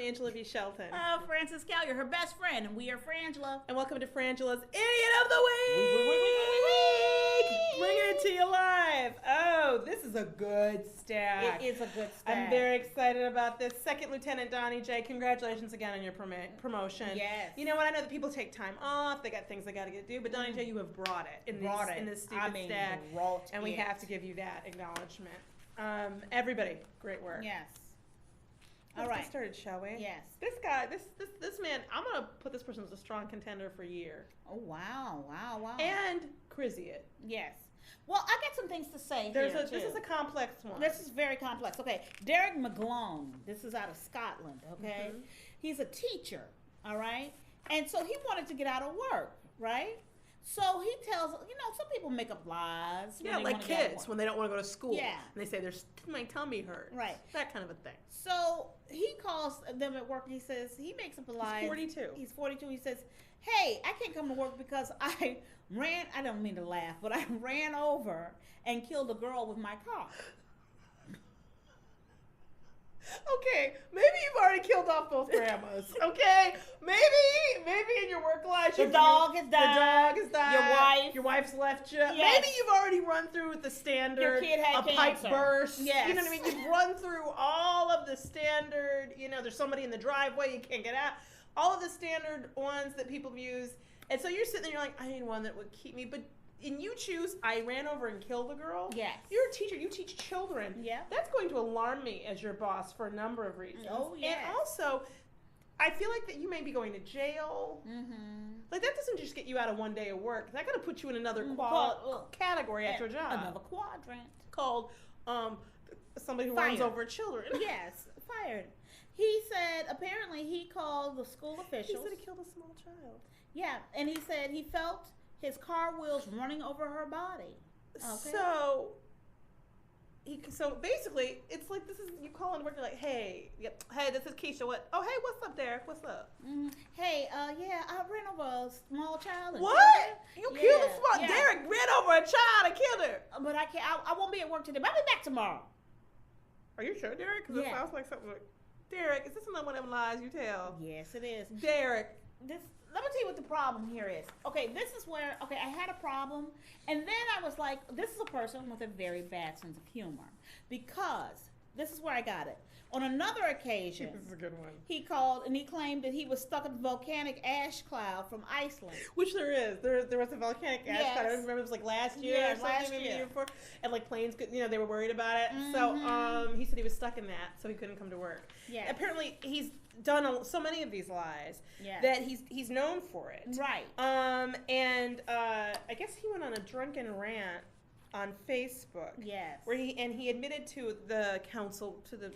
Angela V. Shelton. Frances Callier, her best friend, and we are Frangela. And welcome to Frangela's Idiot of the Week! Bringing it to you live. Oh, this is a good stack. It is a good stack. I'm very excited about this. Second Lieutenant Donnie J, congratulations again on your promotion. Yes. You know what? I know that people take time off. They got things they got to do. But Donnie J, you have brought it in this stupid stack. And we have to give you that acknowledgement. Everybody, great work. Yes. Let's get started, shall we? Yes. This guy, this man, I'm going to put this person as a strong contender for a year. Oh, wow. And crazy it. Yes. Well, I got some things to say This is a complex one. This is very complex. Okay. Derek McGlone, this is out of Scotland, okay? Mm-hmm. He's a teacher, all right? And so he wanted to get out of work, right? So he tells, some people make up lies. Yeah, like kids when they don't want to go to school. Yeah. And they say, my tummy hurts. Right. That kind of a thing. So he calls them at work and he says, he makes up a lie. He's 42. He's 42. He says, hey, I can't come to work because I don't mean to laugh, but I ran over and killed a girl with my car. Okay, maybe you've already killed off both grandmas. Okay, maybe in your work life, the dog has died. Your wife's left you. Yes. Maybe you've already run through the standard. Your kid had pipe burst. Yes. You know what I mean? You've run through all of the standard. There's somebody in the driveway you can't get out. All of the standard ones that people use, and so you're sitting there, you're like, I need one that would keep me, but. And you choose, I ran over and killed a girl? Yes. You're a teacher. You teach children. Yeah. That's going to alarm me as your boss for a number of reasons. Oh, yes. And also, I feel like that you may be going to jail. Mm-hmm. Like, that doesn't just get you out of one day of work. That got to put you in another category at your job. Another quadrant. Called somebody who Fired. runs over children. Yes, fired. He said, apparently, he called the school officials. He said he killed a small child. Yeah, and he said he felt his car wheels running over her body. Okay. So basically, it's like you call into work. You're like, hey, this is Keisha. What? Oh, hey, what's up, Derek? What's up? Mm-hmm. Hey, yeah, I ran over a small child. What? You killed a small? Yeah. Derek ran over a child and killed her. But I can't. I won't be at work today. But I'll be back tomorrow. Are you sure, Derek? Because it sounds like something. Derek, is this another one of them lies you tell? Yes, it is. Derek, Let me tell you what the problem here is. Okay, this is where, I had a problem, and then I was like, this is a person with a very bad sense of humor, because this is where I got it. On another occasion, this is a good one. He called and he claimed that he was stuck in a volcanic ash cloud from Iceland. Which there is. There was a volcanic ash cloud. I remember it was like last year or something, maybe the year before. And like planes could, they were worried about it. Mm-hmm. So he said he was stuck in that, so he couldn't come to work. Yeah. Apparently he's done so many of these lies that he's known for it. Right. And I guess he went on a drunken rant on Facebook. Yes. Where he admitted to the council, to the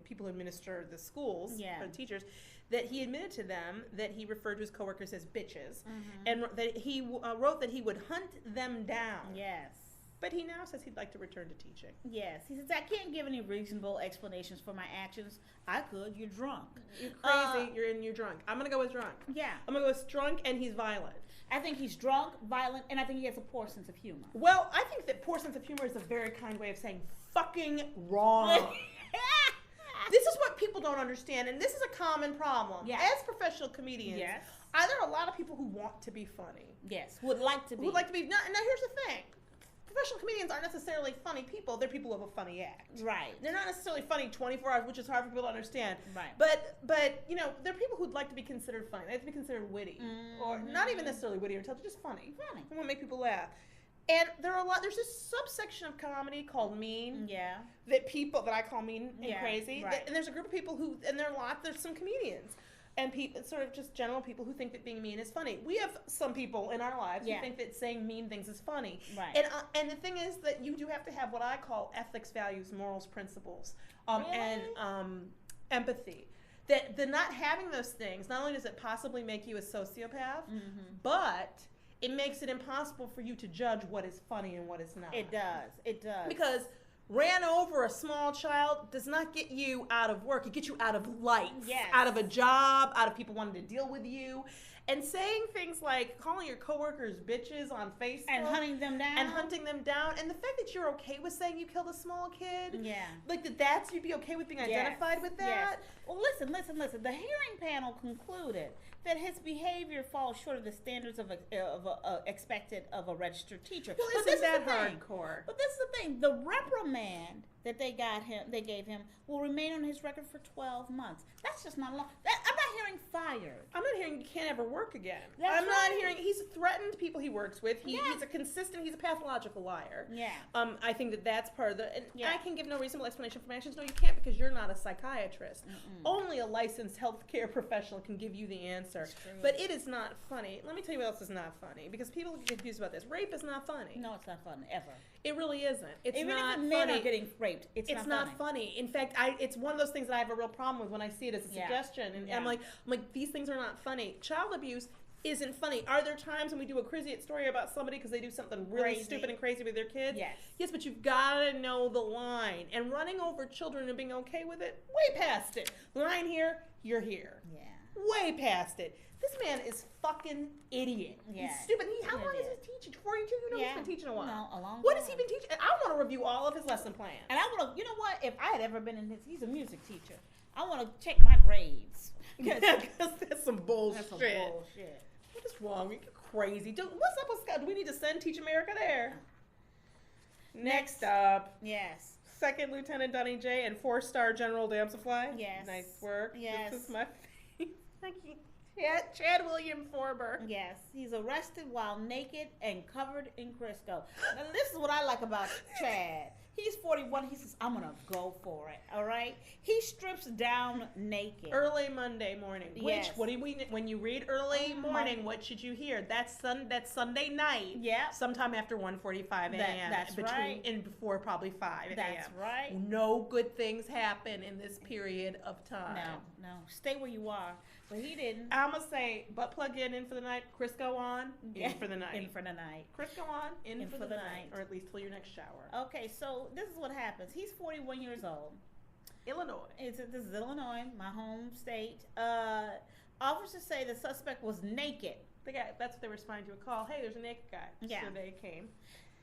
people who administer the schools, or the teachers, that he admitted to them that he referred to his coworkers as bitches, and that he wrote that he would hunt them down. Yes. But he now says he'd like to return to teaching. Yes. He says, I can't give any reasonable explanations for my actions. I could. You're drunk. You're crazy. You're drunk. I'm going to go with drunk. Yeah. I'm going to go with drunk, and he's violent. I think he's drunk, violent, and I think he has a poor sense of humor. Well, I think that poor sense of humor is a very kind way of saying fucking wrong. This is what people don't understand, and this is a common problem. Yes. As professional comedians, yes. There are a lot of people who want to be funny. Yes, would like to be. Now, here's the thing. Professional comedians aren't necessarily funny people. They're people who have a funny act. Right. They're not necessarily funny 24 hours, which is hard for people to understand. Right. But they're people who'd like to be considered funny. They have to be considered witty. Mm-hmm. Or not even necessarily witty or intelligent, just funny. Funny. They want to make people laugh. And there's this subsection of comedy called mean. Yeah. That I call mean and crazy. Right. And there's a group of people who, and there's some comedians. And people, sort of just general people who think that being mean is funny. We have some people in our lives who think that saying mean things is funny. Right. And the thing is that you do have to have what I call ethics, values, morals, principles, and empathy. That the not having those things, not only does it possibly make you a sociopath, but it makes it impossible for you to judge what is funny and what is not. It does. It does. Because ran over a small child does not get you out of work. It gets you out of life, out of a job, out of people wanting to deal with you. and saying things like calling your coworkers bitches on Facebook and hunting them down, and the fact that you're okay with saying you killed a small kid, like that's you'd be okay with being identified with that. Yes. Well, listen. The hearing panel concluded that his behavior falls short of the standards of expected of a registered teacher. Well, but isn't that hardcore? But this is the thing: the reprimand that they gave him, will remain on his record for 12 months. That's just not long. I'm not hearing fired. I'm not hearing you can't ever work again. I'm not hearing he's threatened people he works with. He's a pathological liar. Yeah. I think that's part of the. And I can give no reasonable explanation for my actions. No, you can't because you're not a psychiatrist. Only a licensed healthcare professional can give you the answer. But it is not funny. Let me tell you what else is not funny because people get confused about this. Rape is not funny. No, it's not funny ever. It really isn't. It's even not if funny. Men are getting raped, it's not funny. In fact, it's one of those things that I have a real problem with when I see it as a suggestion, and I'm like, these things are not funny. Child abuse isn't funny. Are there times when we do a crazy story about somebody because they do something really stupid and crazy with their kids? Yes. Yes, but you've got to know the line. And running over children and being okay with it, way past it. Line here, you're here. Yeah. Way past it. This man is fucking idiot. Yeah. He's stupid. How long is he teaching? 42? You know he's been teaching a while. No, a long What time. has he been teaching? I want to review all of his lesson plans. And I want to, you know what? If I had ever been in his, he's a music teacher. I want to check my grades. Because that's some bullshit. That's some bullshit. What is wrong? You're crazy. What's up with Scott? Do we need to send Teach America there? Next up. Yes. Second Lieutenant Dunny J and 4-star General Damselfly. Yes. Nice work. Yes. This is my Chad William Forber. Yes. He's arrested while naked and covered in Crisco. Now, this is what I like about Chad. He's 41. He says, I'm going to go for it. All right? He strips down naked. Early Monday morning. Yes. What do we, when you read early morning, what should you hear? That's Sunday night. Yeah. Sometime after 1:45 a.m. That's right. And before probably 5 a.m. That's right. No good things happen in this period of time. No. Stay where you are. But he didn't. I'm going to say, butt plug in for the night, Crisco on, in for the night. In for the night. Crisco on, in for the night. Or at least till your next shower. Okay, so this is what happens. He's 41 years old. Illinois. This is Illinois, my home state. Officers say the suspect was naked. That's what they were responding to a call. Hey, there's a naked guy. Yeah. So they came.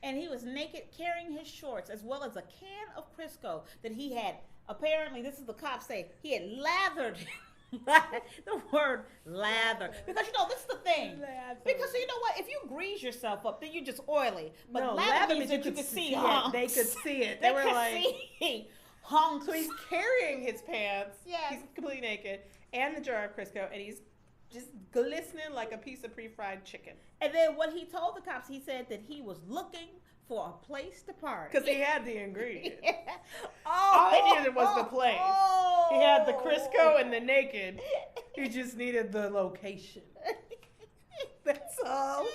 And he was naked carrying his shorts as well as a can of Crisco that he had, apparently, this is the cops say, he had lathered the word lather. Because, this is the thing. Lather. Because, you know what? If you grease yourself up, then you're just oily. But no, lather means that you could see it. They could see it. They were could like, see hunks. So he's carrying his pants. Yes. He's completely naked. And the jar of Crisco. And he's just glistening like a piece of pre-fried chicken. And then when he told the cops, he said that he was looking for a place to party. Because he had the ingredients. Yeah. All he needed was the place. He had the Crisco and the naked. He just needed the location. That's all.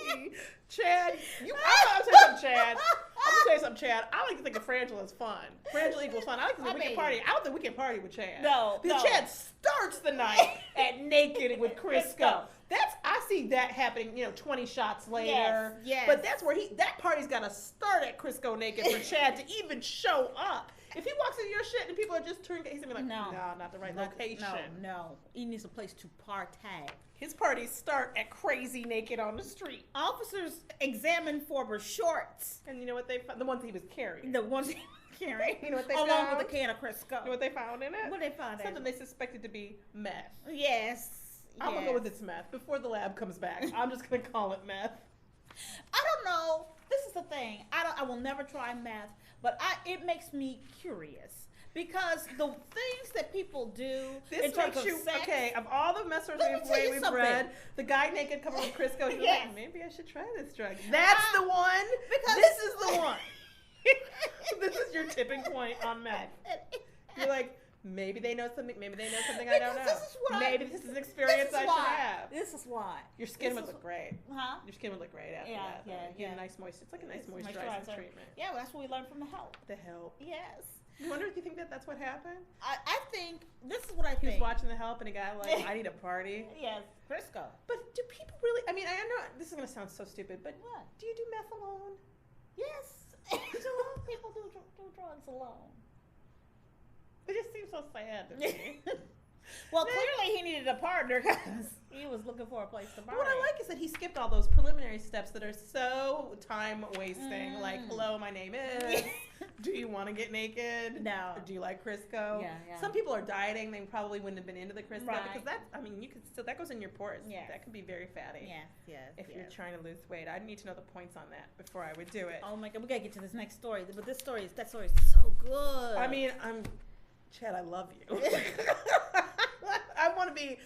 Chad, I'm gonna tell you something, Chad. I like to think of Frangela as fun. Frangela equals fun. I like to think we can party. I don't think we can party with Chad. No. Because Chad starts the night at naked with Crisco. I see that happening, 20 shots later. Yes. But that's where that party's gotta start at Crisco naked for Chad to even show up. If he walks into your shit and people are just turning, he's gonna be like, no, not the right location. No. He needs a place to partake. His parties start at crazy naked on the street. Officers examined Forber's shorts. And you know what they found? The ones he was carrying. The ones he was carrying. You know what they found? Along with a can of Crisco. You know what they found in it? What they found in it? Something they suspected to be meth. Yes. I'm going to go with it's meth. Before the lab comes back, I'm just going to call it meth. I don't know. This is the thing. I will never try meth, but it makes me curious. Because the things that people do in terms of sex. Okay, of all the messers we've read, the guy naked covered with Crisco, he's like, maybe I should try this drug. That's the one. Because this is the one. This is your tipping point on meth. You're like, maybe they know something. Maybe they know something I don't know. Maybe this is an experience I should have. This is why. Your skin would look great. Huh? Your skin would look great after that. Yeah. Nice moist. It's like a nice moisturizing treatment. Yeah, well, that's what we learned from the help. The help. Yes. You wonder if you think that's what happened? I think, this is what I think. He was watching the help and he got like, I need a party. Yes, Crisco. But do people really, I know this is going to sound so stupid, but what? Do you do meth alone? Yes. People do drugs alone. It just seems so sad to me. Well, clearly he needed a partner because he was looking for a place to party. What I like is that he skipped all those preliminary steps that are so time wasting. Like, hello, my name is. Do you want to get naked? No. Do you like Crisco? Yeah. Some people are dieting. They probably wouldn't have been into the Crisco because Right. you could still, that goes in your pores. Yeah. That can be very fatty. Yes. If you're trying to lose weight, I'd need to know the points on that before I would do it. Oh my God, we gotta get to this next story. But that story is so good. I mean, Chad, I love you. I want to be,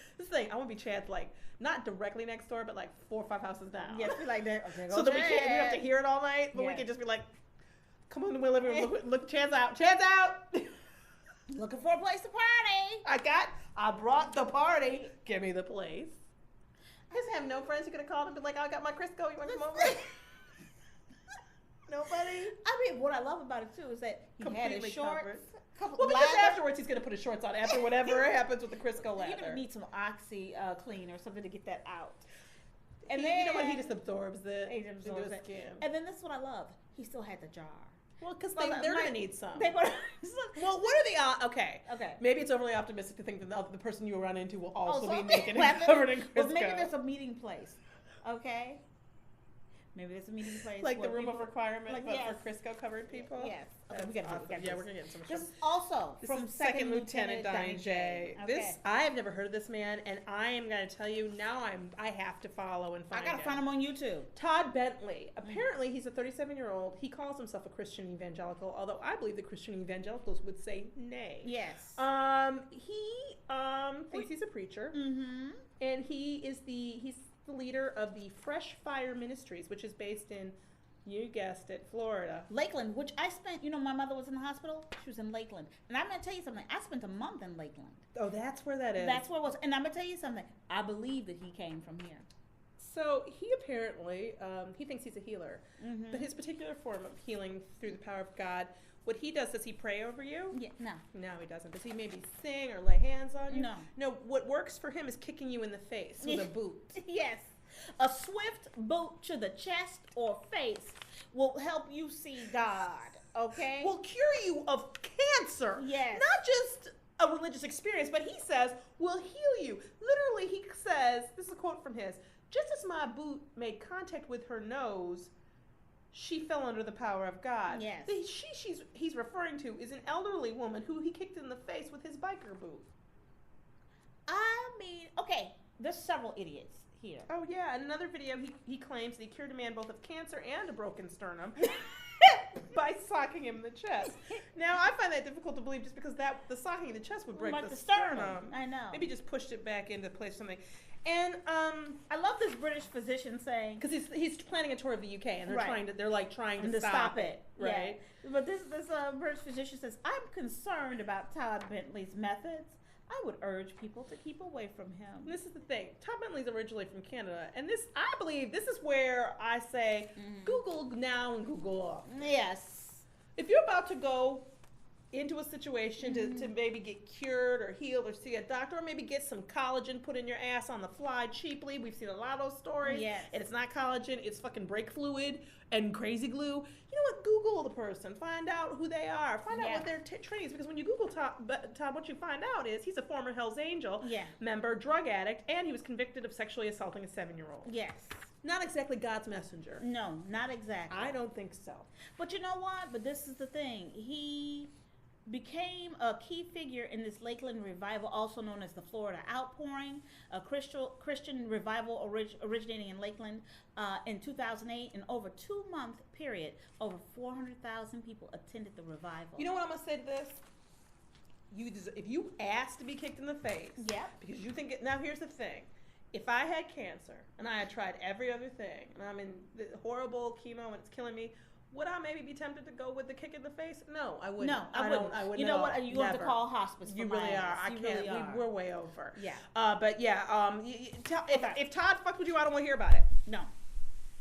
I want to be Chad's, like, not directly next door, but like 4 or 5 houses down. Yes, we like that. Okay, So that we have to hear it all night, but we can just be like, come on in the living room, look, Chad's out. Looking for a place to party. I brought the party. Give me the place. I just have no friends who could have called and been like, I got my Crisco, you want to come over? Nobody? I mean, what I love about it too is that he had his shorts. Well, because afterwards he's going to put his shorts on after whatever happens with the Crisco lather. You're going to need some Oxy clean or something to get that out. And then, you know what? He just absorbs it into his skin. And then this is what I love. He still had the jar. Well, because they're going to need some. Well, what are the okay? Maybe it's overly optimistic to think that the person you will run into will also be naked and covered in Crisco. Well, maybe there's a meeting place. Okay. Maybe there's a meeting place. Like the room of requirement, like, but for Crisco covered people? Yes. Okay, we gotta do it. Yeah, we're going to get some. This is also from Second Lieutenant Donnie J. Okay. I have never heard of this man, and I am going to tell you now I have to follow and find I got to find him on YouTube. Todd Bentley. Apparently, he's a 37-year-old. He calls himself a Christian evangelical, although I believe the Christian evangelicals would say nay. Yes. He thinks he's a preacher, and he's the leader of the Fresh Fire Ministries, which is based in, you guessed it, Florida. Lakeland, which I spent, my mother was in the hospital. She was in Lakeland. And I'm going to tell you something. I spent a month in Lakeland. Oh, that's where that is. That's where it was. And I'm going to tell you something. I believe that he came from here. So he apparently, he thinks he's a healer. But his particular form of healing through the power of God, what he does he pray over you? Yeah, no. No, he doesn't. Does he maybe sing or lay hands on you? No. No, what works for him is kicking you in the face with a boot. Yes. A swift boot to the chest or face will help you see God, okay? Will cure you of cancer. Yes. Not just a religious experience, but he says will heal you. Literally, he says, this is a quote from his, just as my boot made contact with her nose, she fell under the power of God. Yes. The he's referring to is an elderly woman who he kicked in the face with his biker boot. I mean, okay, there's several idiots here. Oh yeah, in another video he claims that he cured a man both of cancer and a broken sternum by socking him in the chest. Now I find that difficult to believe just because the socking in the chest would break the sternum. I know. Maybe just pushed it back into place or something. And I love this British physician saying, because he's planning a tour of the UK and they're trying to stop it, right? Yeah. But this British physician says, I'm concerned about Todd Bentley's methods. I would urge people to keep away from him. This is the thing. Todd Bentley's originally from Canada, and I believe this is where I say Google now and Google off. Yes. If you're about to go into a situation to maybe get cured or healed or see a doctor or maybe get some collagen put in your ass on the fly cheaply. We've seen a lot of those stories. Yes. And it's not collagen, it's fucking brake fluid and crazy glue. You know what? Google the person. Find out who they are. Find out what their training is. Because when you Google Todd, what you find out is he's a former Hell's Angel member, drug addict, and he was convicted of sexually assaulting a 7-year-old. Yes. Not exactly God's messenger. No, not exactly. I don't think so. But you know what? But this is the thing. He became a key figure in this Lakeland revival, also known as the Florida Outpouring, a Christian revival originating in Lakeland in 2008. In over 2-month period, over 400,000 people attended the revival. You know what I'm going to say to this? If you asked to be kicked in the face, because you think now here's the thing. If I had cancer and I had tried every other thing and I'm in the horrible chemo and it's killing me, would I maybe be tempted to go with the kick in the face? No, I wouldn't. No, I wouldn't. You know what? You have to call hospice for You my really are. ass. I You can't. really are. We're way over. Yeah. But yeah. If Todd fucked with you, I don't want to hear about it. No.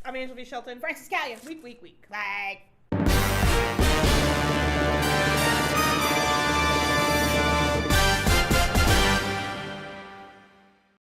I'm Angela V. Shelton. Francis Callion. Week. Bye.